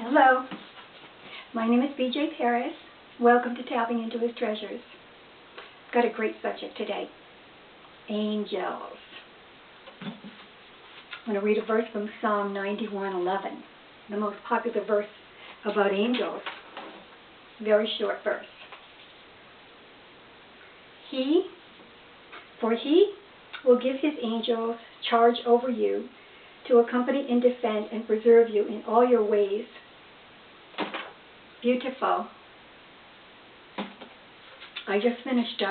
Hello, my name is B.J. Paris. Welcome to Tapping Into His Treasures. I've got a great subject today, angels. I'm going to read a verse from Psalm 91:11, the most popular verse about angels. Very short verse. For he will give his angels charge over you to accompany and defend and preserve you in all your ways. Beautiful. I just finished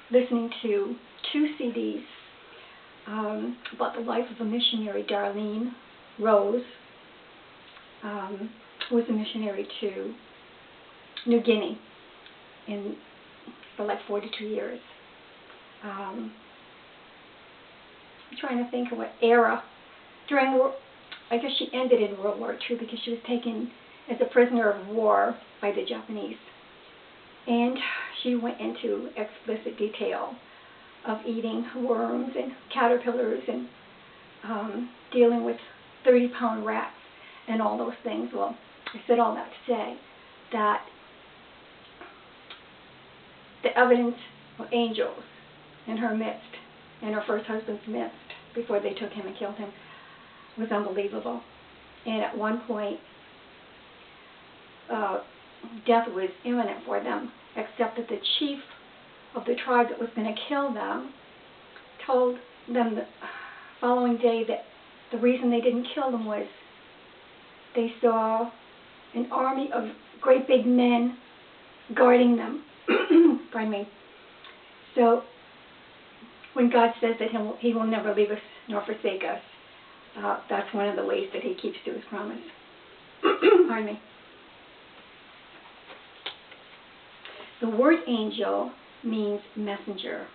listening to 2 CDs about the life of a missionary, Darlene Rose, who was a missionary to New Guinea for like 42 years. I'm trying to think of what era. I guess she ended in World War II because she was taken as a prisoner of war by the Japanese. And she went into explicit detail of eating worms and caterpillars and dealing with 30-pound rats and all those things. Well, I said all that to say that the evidence of angels in her midst, in her first husband's midst, before they took him and killed him, was unbelievable. And at one point, death was imminent for them, except that the chief of the tribe that was going to kill them told them the following day that the reason they didn't kill them was they saw an army of great big men guarding them. Pardon me. So when God says that He will never leave us nor forsake us, that's one of the ways that He keeps to His promise. Pardon me. The word angel means messenger.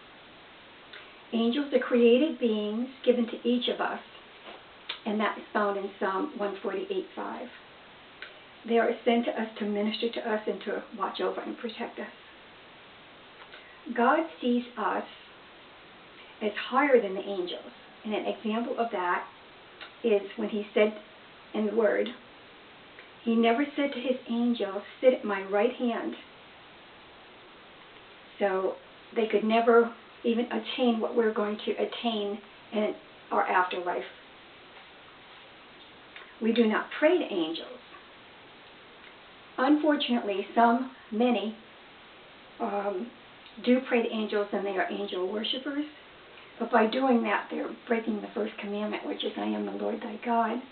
Angels are created beings given to each of us, and that is found in Psalm 148:5. They are sent to us to minister to us and to watch over and protect us. God sees us as higher than the angels, and an example of that is when He said in the Word, He never said to His angels, "Sit at my right hand," so they could never even attain what we're going to attain in our afterlife. We do not pray to angels. Unfortunately, many do pray to angels, and they are angel worshippers. But by doing that, they're breaking the first commandment, which is, "I am the Lord thy God.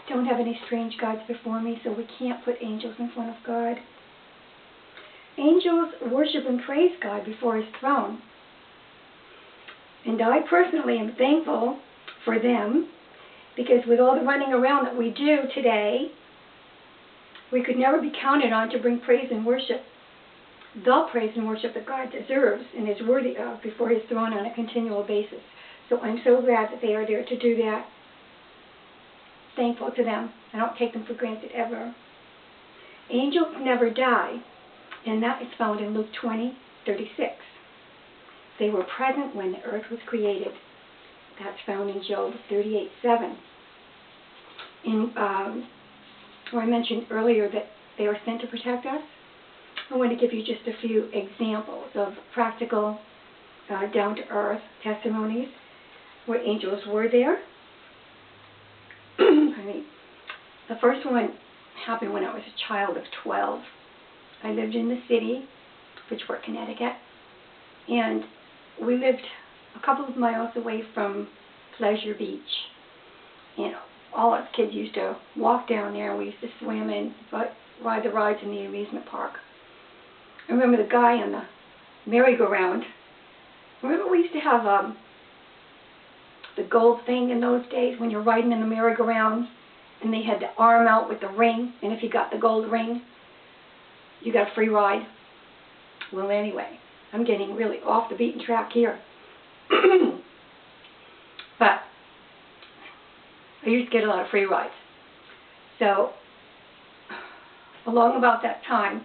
Don't have any strange gods before me," so we can't put angels in front of God. Angels worship and praise God before His throne. And I personally am thankful for them, because with all the running around that we do today, we could never be counted on to bring praise and worship, the praise and worship that God deserves and is worthy of before His throne on a continual basis. So I'm so glad that they are there to do that. Thankful to them. I don't take them for granted ever. Angels never die, and that is found in Luke 20:36. They were present when the earth was created. That's found in Job 38:7. Where I mentioned earlier that they are sent to protect us, I want to give you just a few examples of practical, down-to-earth testimonies where angels were there. The first one happened when I was a child of 12. I lived in the city, Bridgeport, Connecticut, and we lived a couple of miles away from Pleasure Beach. And all us kids used to walk down there, and we used to swim and ride the rides in the amusement park. I remember the guy on the merry-go-round. Remember we used to have the gold thing in those days when you're riding in the merry-go-round, and they had the arm out with the ring, and if you got the gold ring, you got a free ride. Well, anyway, I'm getting really off the beaten track here. But I used to get a lot of free rides. So, along about that time,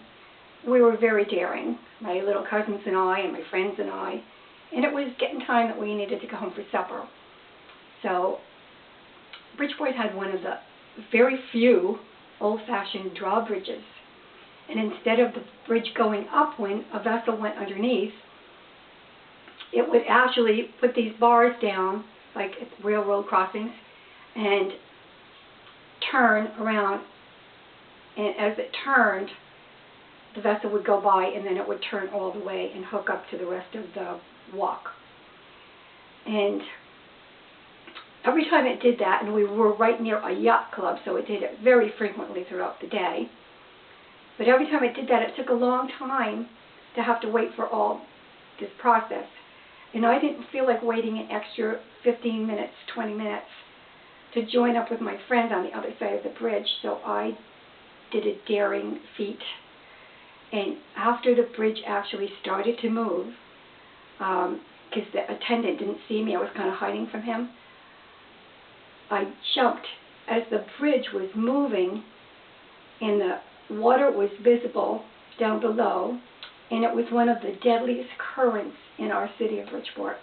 we were very daring, my little cousins and I, and my friends and I, and it was getting time that we needed to go home for supper. So, Bridgeport had one of the very few old-fashioned drawbridges. And instead of the bridge going up when a vessel went underneath, it would actually put these bars down, like at railroad crossings, and turn around. And as it turned, the vessel would go by, and then it would turn all the way and hook up to the rest of the walk. And every time it did that, and we were right near a yacht club, so it did it very frequently throughout the day. But every time it did that, it took a long time to have to wait for all this process. And I didn't feel like waiting an extra 15 minutes, 20 minutes to join up with my friends on the other side of the bridge, so I did a daring feat. And after the bridge actually started to move, because the attendant didn't see me, I was kind of hiding from him, I jumped as the bridge was moving and the water was visible down below, and it was one of the deadliest currents in our city of Bridgeport.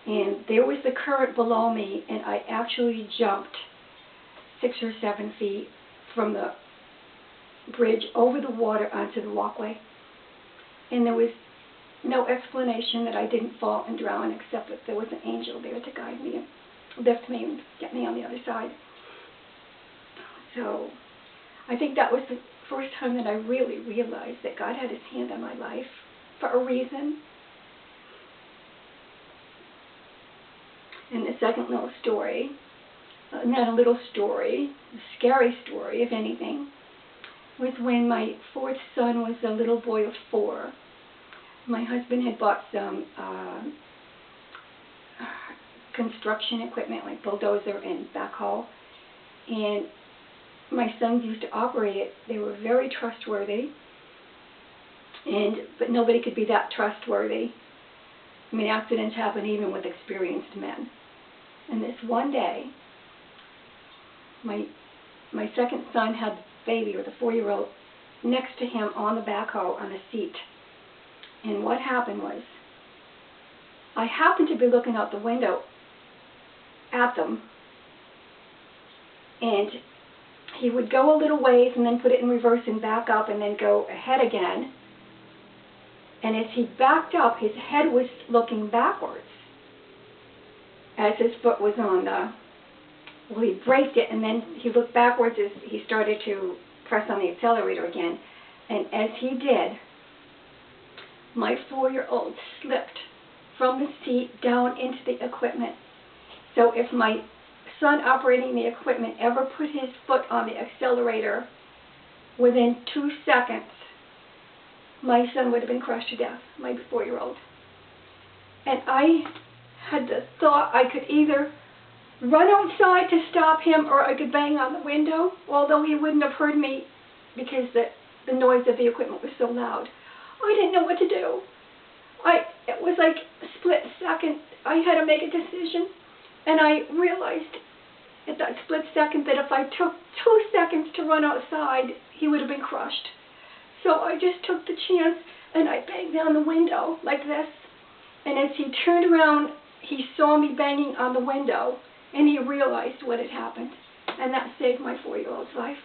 And there was the current below me, and I actually jumped 6 or 7 feet from the bridge over the water onto the walkway. And there was no explanation that I didn't fall and drown, except that there was an angel there to guide me and lift me and get me on the other side. So I think that was the first time that I really realized that God had his hand on my life for a reason. And the second little story, not a little story, a scary story, if anything, was when my fourth son was a little boy of 4. My husband had bought some construction equipment like bulldozer and backhoe, and my sons used to operate it. They were very trustworthy, but nobody could be that trustworthy. I mean, accidents happen even with experienced men. And this one day, my second son had the baby, or the 4-year-old, next to him on the backhoe on a seat. And what happened was, I happened to be looking out the window at them, and he would go a little ways and then put it in reverse and back up and then go ahead again. And as he backed up, his head was looking backwards as his foot was on the, well, he braked it, and then he looked backwards as he started to press on the accelerator again. And as he did, my 4-year-old slipped from the seat down into the equipment. So if my son operating the equipment ever put his foot on the accelerator, within 2 seconds, my son would have been crushed to death, my 4-year-old. And I had the thought I could either run outside to stop him, or I could bang on the window, although he wouldn't have heard me because the noise of the equipment was so loud. I didn't know what to do. It was like a split second. I had to make a decision, and I realized at that split second that if I took 2 seconds to run outside, he would have been crushed. So I just took the chance, and I banged down the window like this. And as he turned around, he saw me banging on the window, and he realized what had happened. And that saved my 4-year-old's life.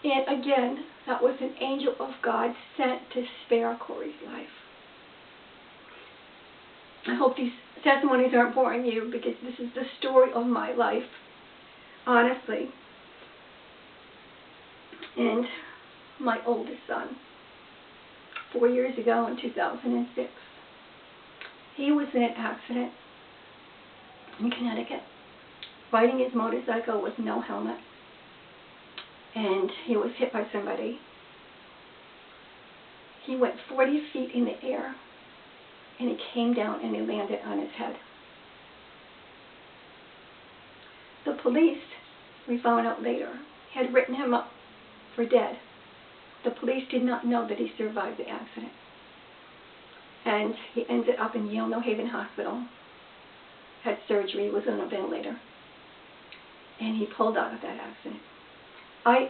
And again, that was an angel of God sent to spare Corey's life. I hope these testimonies aren't boring you, because this is the story of my life, honestly. And my oldest son, 4 years ago in 2006, he was in an accident in Connecticut, riding his motorcycle with no helmet, and he was hit by somebody. He went 40 feet in the air, and he came down and he landed on his head. The police, we found out later, had written him up for dead. The police did not know that he survived the accident. And he ended up in Yale New Haven Hospital, had surgery, was on a ventilator, and he pulled out of that accident. I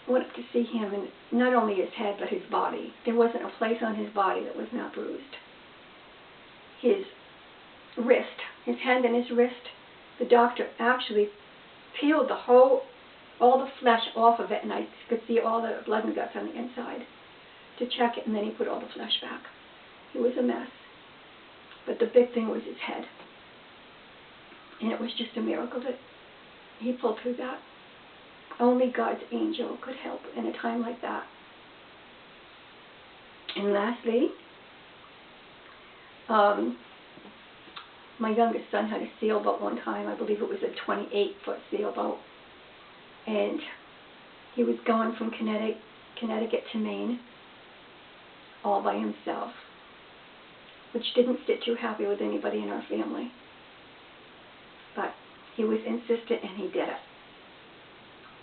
went up to see him, and not only his head, but his body. There wasn't a place on his body that was not bruised. His wrist, his hand and his wrist, the doctor actually peeled the whole all the flesh off of it, and I could see all the blood and guts on the inside to check it, and then he put all the flesh back. It was a mess. But the big thing was his head. And it was just a miracle that he pulled through that. Only God's angel could help in a time like that. And lastly, my youngest son had a sailboat one time. I believe it was a 28-foot sailboat. And he was going from Connecticut to Maine all by himself, which didn't sit too happy with anybody in our family. But he was insistent, and he did it.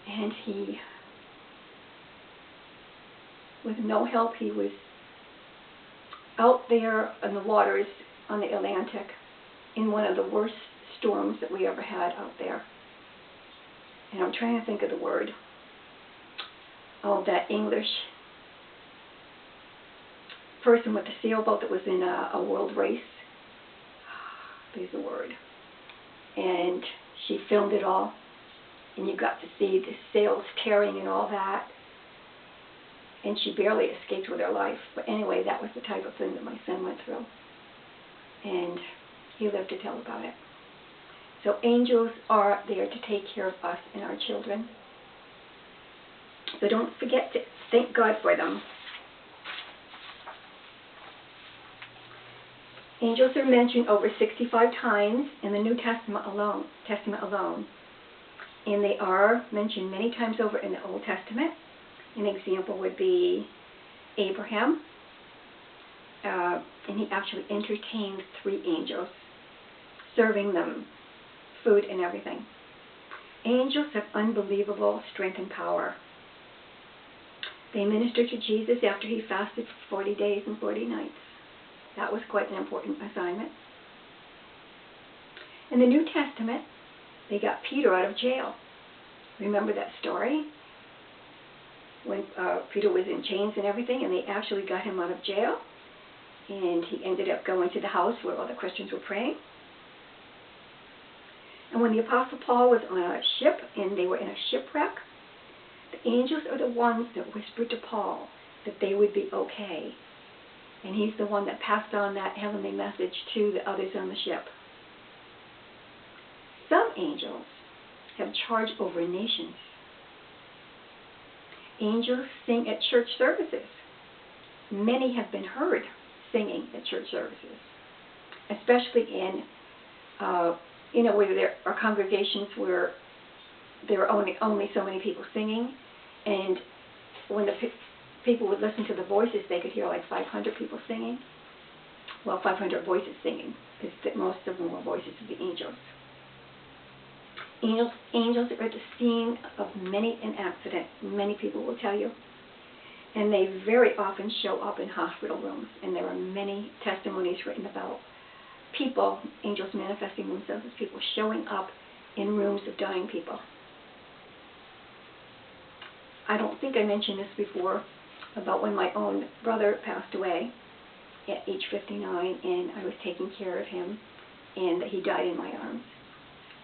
And he, with no help, he was out there in the waters on the Atlantic in one of the worst storms that we ever had out there. And I'm trying to think of the word. Oh, that English person with the sailboat that was in a world race. There's the word. And she filmed it all. And you got to see the sails tearing and all that. And she barely escaped with her life. But anyway, that was the type of thing that my son went through. And he lived to tell about it. So angels are there to take care of us and our children. So don't forget to thank God for them. Angels are mentioned over 65 times in the New Testament alone. And they are mentioned many times over in the Old Testament. An example would be Abraham. And he actually entertained 3 angels, serving them food and everything. Angels have unbelievable strength and power. They ministered to Jesus after he fasted for 40 days and 40 nights. That was quite an important assignment. In the New Testament, they got Peter out of jail. Remember that story? When Peter was in chains and everything, and they actually got him out of jail. And he ended up going to the house where all the Christians were praying. And when the Apostle Paul was on a ship and they were in a shipwreck, the angels are the ones that whispered to Paul that they would be okay. And he's the one that passed on that heavenly message to the others on the ship. Some angels have charge over nations. Angels sing at church services. Many have been heard singing at church services, especially in where there are congregations where there are only so many people singing, and when the people would listen to the voices, they could hear like 500 people singing. Well, 500 voices singing, because most of them were voices of the angels. Angels are at the scene of many an accident, many people will tell you. And they very often show up in hospital rooms, and there are many testimonies written about people, angels manifesting themselves as people, showing up in rooms of dying people. I don't think I mentioned this before, about when my own brother passed away at age 59, and I was taking care of him, and he died in my arms.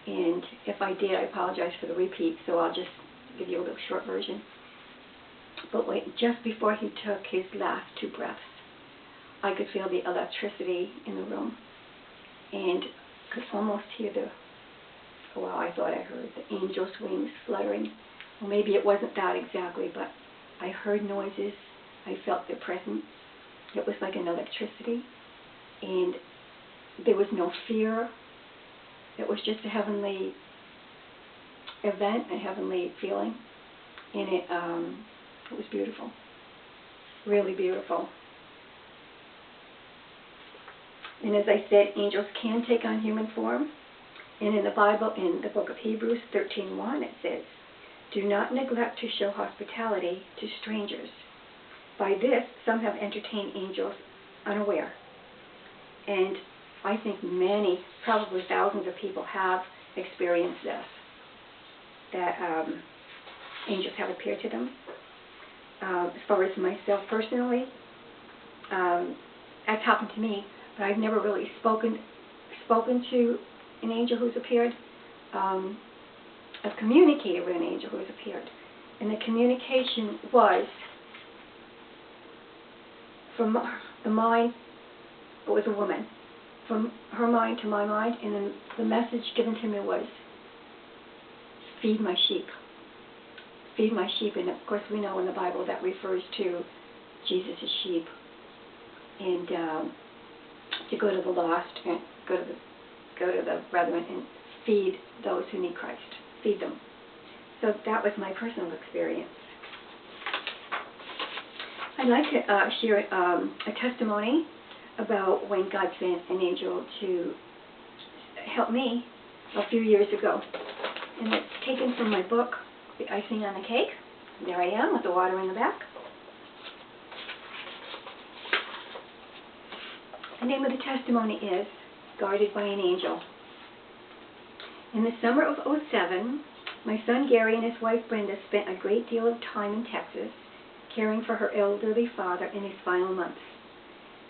And if I did, I apologize for the repeat, so I'll just give you a little short version. But just before he took his last 2 breaths, I could feel the electricity in the room, and could almost hear I thought I heard the angel's wings fluttering. Well, maybe it wasn't that exactly, but I heard noises. I felt their presence. It was like an electricity, and there was no fear. It was just a heavenly event, a heavenly feeling, and it was beautiful, really beautiful. And as I said, angels can take on human form. And in the Bible, in the book of Hebrews 13:1, it says, "Do not neglect to show hospitality to strangers. By this, some have entertained angels unaware." And I think many, probably thousands of people have experienced this, that angels have appeared to them. As far as myself personally, that's happened to me, but I've never really spoken to an angel who's appeared. a communicator with an angel who has appeared. And the communication was from the mind, it was a woman, from her mind to my mind, and then the message given to me was, feed my sheep. Feed my sheep. And of course we know in the Bible that refers to Jesus' sheep, and to go to the lost and go to the brethren and feed those who need Christ. Feed them. So that was my personal experience. I'd like to share a testimony about when God sent an angel to help me a few years ago. And it's taken from my book, The Icing on the Cake. There I am with the water in the back. The name of the testimony is Guarded by an Angel. In the summer of '07, my son Gary and his wife Brenda spent a great deal of time in Texas caring for her elderly father in his final months.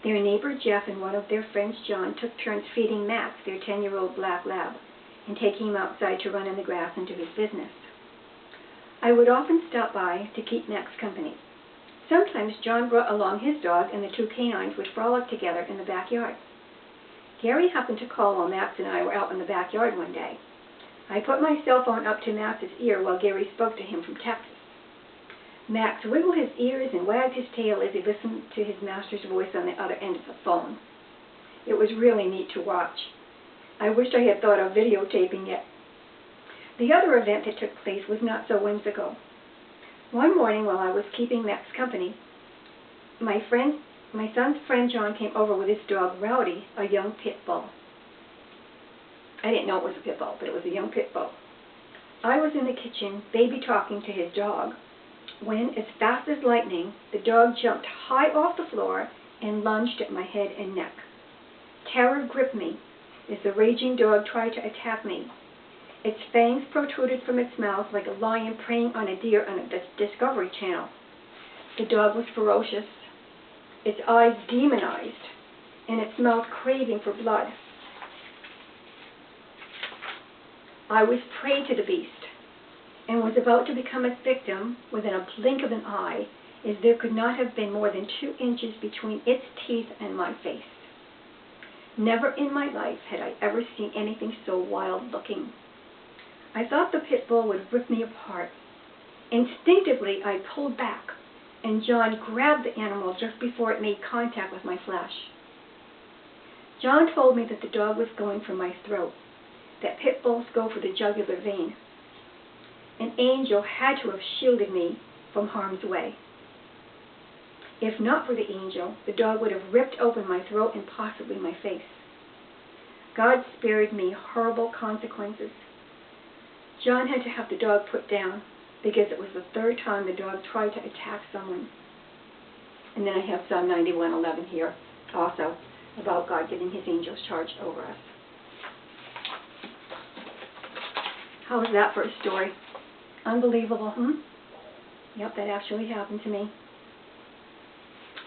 Their neighbor Jeff and one of their friends John took turns feeding Max, their 10-year-old black lab, and taking him outside to run in the grass and do his business. I would often stop by to keep Max company. Sometimes John brought along his dog, and the two canines would frolic together in the backyard. Gary happened to call while Max and I were out in the backyard one day. I put my cell phone up to Max's ear while Gary spoke to him from Texas. Max wiggled his ears and wagged his tail as he listened to his master's voice on the other end of the phone. It was really neat to watch. I wished I had thought of videotaping it. The other event that took place was not so whimsical. One morning while I was keeping Max company, my son's friend John came over with his dog Rowdy, a young pit bull. I didn't know it was a pit bull, but it was a young pit bull. I was in the kitchen, baby talking to his dog, when, as fast as lightning, the dog jumped high off the floor and lunged at my head and neck. Terror gripped me as the raging dog tried to attack me. Its fangs protruded from its mouth like a lion preying on a deer on the Discovery Channel. The dog was ferocious, its eyes demonized, and its mouth craving for blood. I was prey to the beast, and was about to become its victim within a blink of an eye, as there could not have been more than 2 inches between its teeth and my face. Never in my life had I ever seen anything so wild-looking. I thought the pit bull would rip me apart. Instinctively, I pulled back, and John grabbed the animal just before it made contact with my flesh. John told me that the dog was going for my throat, that pit bulls go for the jugular vein. An angel had to have shielded me from harm's way. If not for the angel, the dog would have ripped open my throat and possibly my face. God spared me horrible consequences. John had to have the dog put down because it was the 3rd time the dog tried to attack someone. And then I have Psalm 91:11 here also about God giving his angels charge over us. How was that for a story? Unbelievable, Yep, that actually happened to me.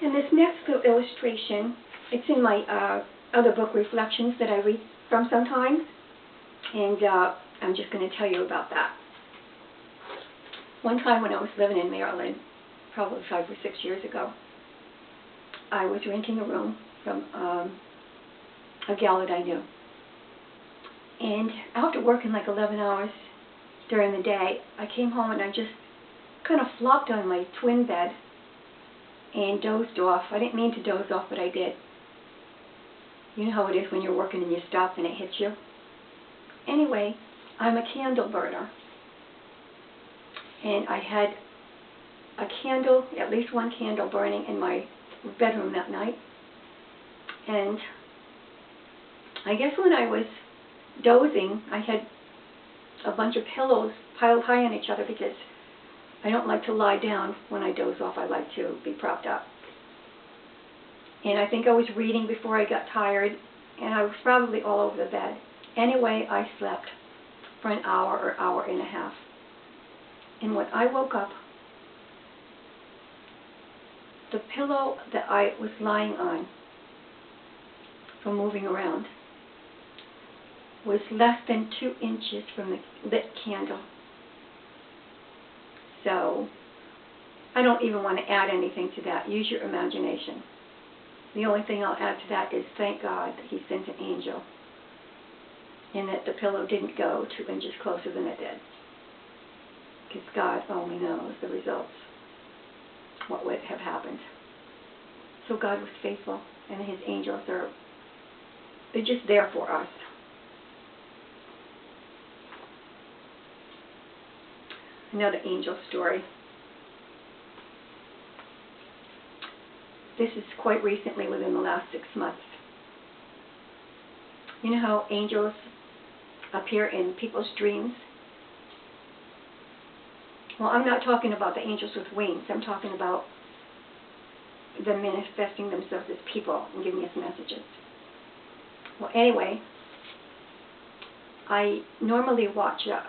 And this next little illustration, it's in my other book, Reflections, that I read from sometimes. And I'm just going to tell you about that. One time when I was living in Maryland, probably 5 or 6 years ago, I was renting a room from a gal that I knew. And after working like 11 hours during the day, I came home and I just kind of flopped on my twin bed and dozed off. I didn't mean to doze off, but I did. You know how it is when you're working and you stop and it hits you? Anyway, I'm a candle burner. And I had a candle, at least one candle burning in my bedroom that night. And I guess when I was dozing, I had a bunch of pillows piled high on each other because I don't like to lie down when I doze off. I like to be propped up. And I think I was reading before I got tired, and I was probably all over the bed. Anyway, I slept for an hour or hour and a half. And when I woke up, the pillow that I was lying on from moving around was less than 2 inches from the lit candle. So I don't even want to add anything to that. Use your imagination. The only thing I'll add to that is thank God that he sent an angel and that the pillow didn't go 2 inches closer than it did. Because God only knows the results, what would have happened. So God was faithful, and his angels they're just there for us. Another angel story. This is quite recently, within the last 6 months. You know how angels appear in people's dreams? Well, I'm not talking about the angels with wings. I'm talking about them manifesting themselves as people and giving us messages. Well, anyway, I normally watch a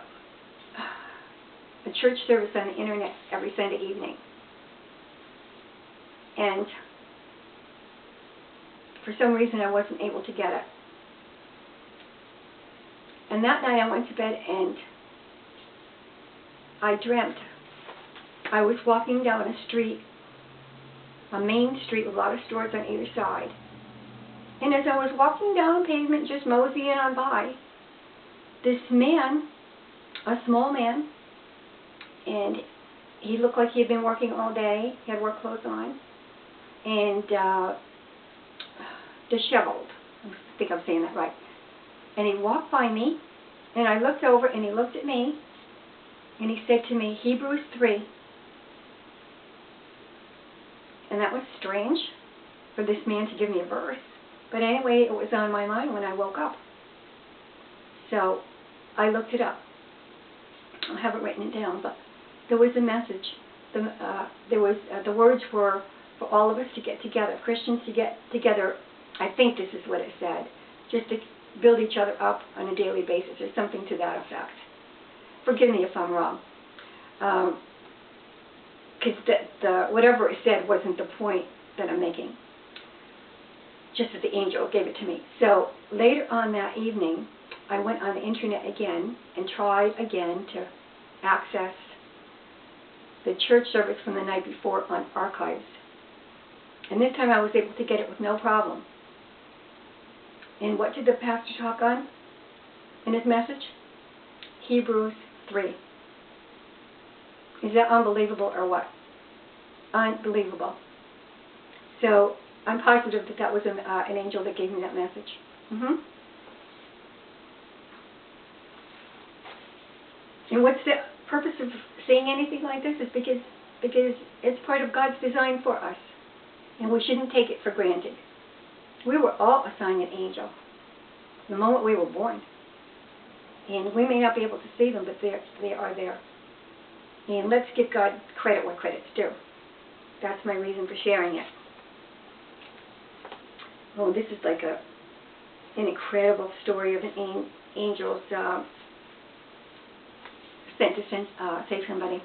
church service on the internet every Sunday evening. And for some reason I wasn't able to get it. And that night I went to bed and I dreamt I was walking down a street, a main street with a lot of stores on either side. And as I was walking down the pavement, just moseying on by, this man, a small man, and he looked like he had been working all day, he had work clothes on, and disheveled. I think I'm saying that right. And he walked by me, and I looked over, and he looked at me, and he said to me, Hebrews 3. And that was strange for this man to give me a verse. But anyway, it was on my mind when I woke up. So I looked it up. I haven't written it down, but there was a message. The words were for all of us to get together, Christians to get together. I think this is what it said, just to build each other up on a daily basis, or something to that effect. Forgive me if I'm wrong, because whatever it said wasn't the point that I'm making. Just that the angel gave it to me. So later on that evening, I went on the internet again and tried again to access the church service from the night before on archives. And this time I was able to get it with no problem. And what did the pastor talk on in his message? Hebrews 3. Is that unbelievable or what? Unbelievable. So I'm positive that that was an angel that gave me that message. And what's the purpose of saying anything like this? Is because it's part of God's design for us. And we shouldn't take it for granted. We were all assigned an angel the moment we were born. And we may not be able to see them, but they are there. And let's give God credit where credit's due. That's my reason for sharing it. Oh, this is like an incredible story of an angel's sent to save somebody.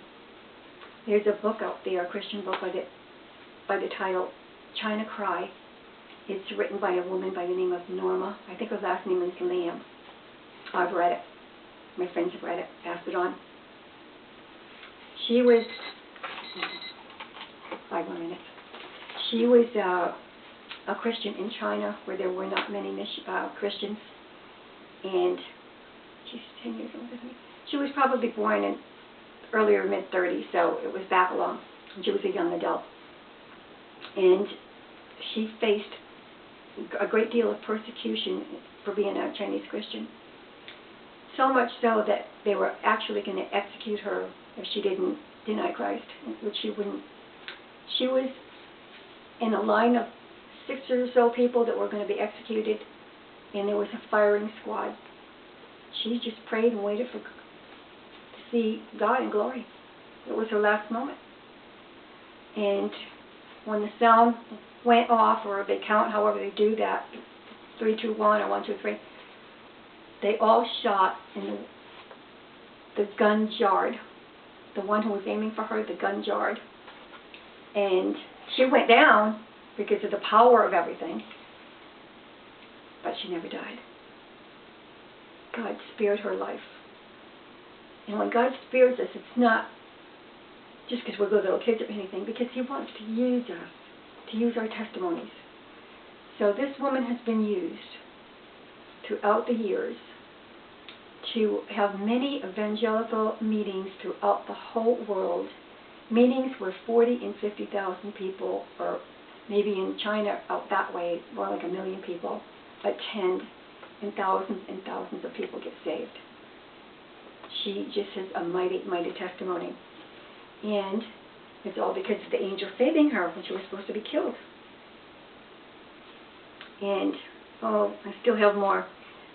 There's a book out there, a Christian book by the title China Cry. It's written by a woman by the name of Norma. I think her last name is Lamb. I've read it. My friends have read it, passed it on. She was 5 more minutes. She was a Christian in China where there were not many Christians, and she's 10 years older than me. She was probably born in earlier mid-30s, so it was back along. She was a young adult, and she faced a great deal of persecution for being a Chinese Christian. So much so that they were actually going to execute her if she didn't deny Christ, which she wouldn't. She was in a line of 6 or so people that were going to be executed, and there was a firing squad. She just prayed and waited to see God in glory. It was her last moment. And when the sound went off, or they count, however they do that, 3, 2, 1, or 1, 2, 3, they all shot, and the gun jarred. The one who was aiming for her, the gun jarred. And she went down because of the power of everything, but she never died. God spared her life. And when God spares us, it's not just because we're good little kids or anything, because he wants to use us, to use our testimonies. So this woman has been used throughout the years to have many evangelical meetings throughout the whole world, meetings where 40 and 50,000 people, or maybe in China out that way, more like 1 million people, attend, and thousands of people get saved. She just has a mighty, mighty testimony. And it's all because of the angel saving her when she was supposed to be killed. And, oh, I still have more,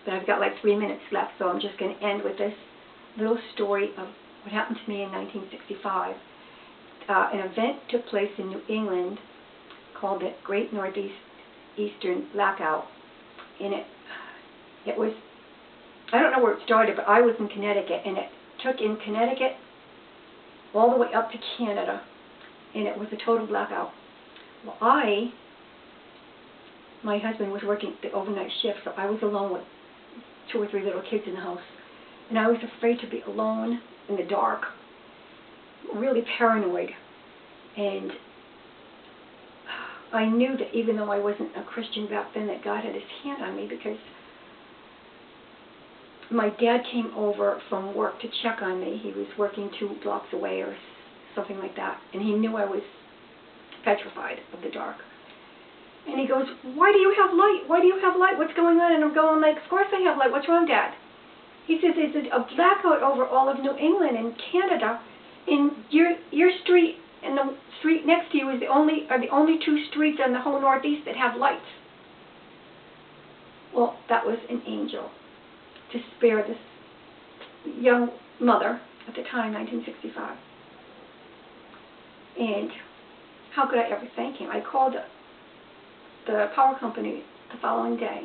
but I've got like 3 minutes left, so I'm just going to end with this little story of what happened to me in 1965. An event took place in New England called the Great Northeastern Blackout. And it was, I don't know where it started, but I was in Connecticut, and it took in Connecticut all the way up to Canada, and it was a total blackout. Well, my husband was working the overnight shift, so I was alone with 2 or 3 little kids in the house, and I was afraid to be alone in the dark, really paranoid. And I knew that even though I wasn't a Christian back then, that God had his hand on me, because my dad came over from work to check on me. He was working 2 blocks away or something like that, and he knew I was petrified of the dark. And he goes, "Why do you have light? Why do you have light? What's going on?" And I'm going like, "Of course I have light. What's wrong, Dad?" He says, "There's a blackout over all of New England and Canada, and your street and the street next to you are the only 2 streets on the whole Northeast that have lights." Well, that was an angel to spare this young mother at the time, 1965. And how could I ever thank him? I called the power company the following day,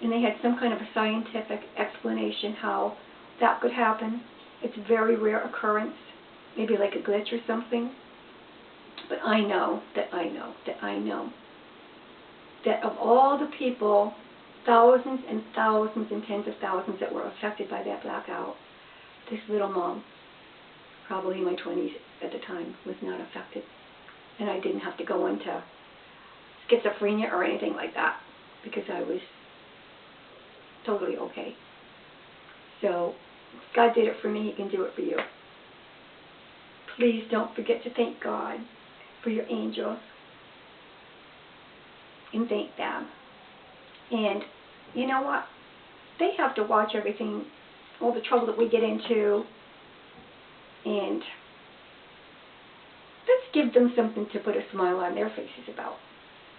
and they had some kind of a scientific explanation how that could happen. It's a very rare occurrence, maybe like a glitch or something. But I know that of all the people, thousands and thousands and tens of thousands that were affected by that blackout, this little mom, probably in my 20s at the time, was not affected. And I didn't have to go into schizophrenia or anything like that, because I was totally okay. So if God did it for me, he can do it for you. Please don't forget to thank God for your angels, and thank them. And you know what? They have to watch everything, all the trouble that we get into, and let's give them something to put a smile on their faces about.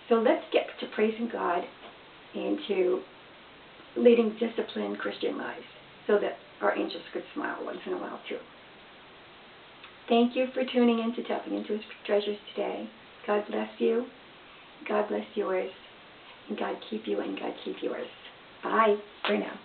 So let's get to praising God and to leading disciplined Christian lives so that our angels could smile once in a while too. Thank you for tuning in to Tapping Into His Treasures today. God bless you. God bless yours. And God keep you, and God keep yours. Bye for now.